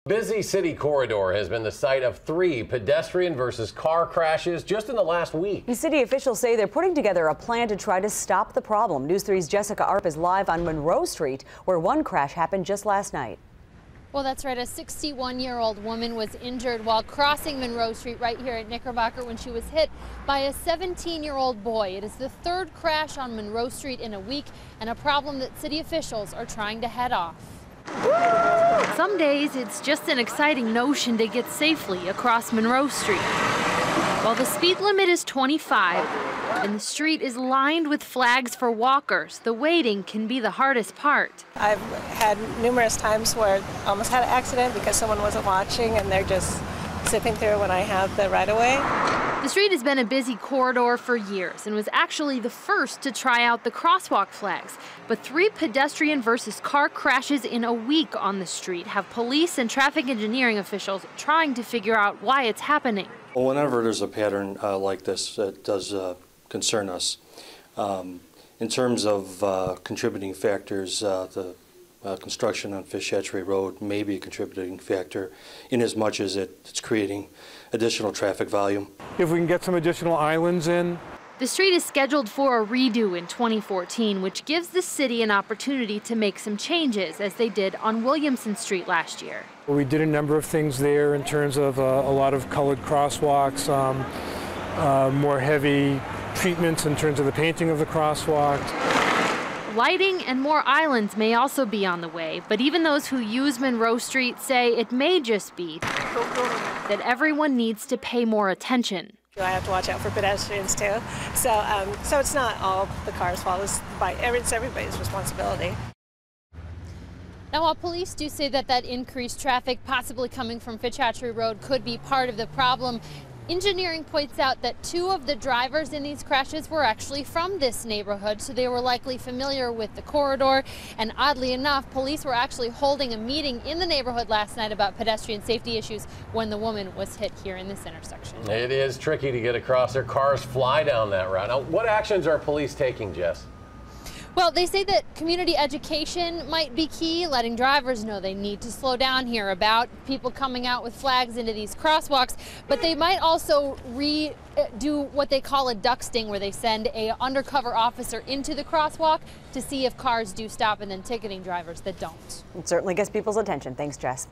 Busy city corridor has been the site of 3 pedestrian versus car crashes just in the last week. City officials say they're putting together a plan to try to stop the problem. News 3's Jessica Arp is live on Monroe Street, where one crash happened just last night. Well, that's right. A 61-year-old woman was injured while crossing Monroe Street right here at Knickerbocker when she was hit by a 17-year-old boy. It is the 3rd crash on Monroe Street in a week and a problem that city officials are trying to head off. Some days it's just an exciting notion to get safely across Monroe Street. While the speed limit is 25 and the street is lined with flags for walkers, the waiting can be the hardest part. I've had numerous times where I almost had an accident because someone wasn't watching and they're just zipping through when I have the right-of-way. The street has been a busy corridor for years and was actually the first to try out the crosswalk flags. But 3 pedestrian versus car crashes in a week on the street have police and traffic engineering officials trying to figure out why it's happening. Well, whenever there's a pattern like this, it does concern us. In terms of contributing factors, the construction on Fish-Hatchery Road may be a contributing factor in as much as it's creating additional traffic volume. If we can get some additional islands in. The street is scheduled for a redo in 2014, which gives the city an opportunity to make some changes, as they did on Williamson Street last year. We did a number of things there in terms of a lot of colored crosswalks, more heavy treatments in terms of the painting of the crosswalk. Lighting and more islands may also be on the way, but even those who use Monroe Street say it may just be that everyone needs to pay more attention. I have to watch out for pedestrians too, so it's not all the car's fault. It's everybody's responsibility. Now, while police do say that increased traffic possibly coming from Fish-Hatchery Road could be part of the problem, engineering points out that 2 of the drivers in these crashes were actually from this neighborhood, so they were likely familiar with the corridor. And oddly enough, police were actually holding a meeting in the neighborhood last night about pedestrian safety issues when the woman was hit here in this intersection. It is tricky to get across. Their cars fly down that route. Now, what actions are police taking, Jess? Well, they say that community education might be key, letting drivers know they need to slow down here, about people coming out with flags into these crosswalks, but they might also do what they call a duck sting, where they send an undercover officer into the crosswalk to see if cars do stop and then ticketing drivers that don't. It certainly gets people's attention. Thanks, Jess.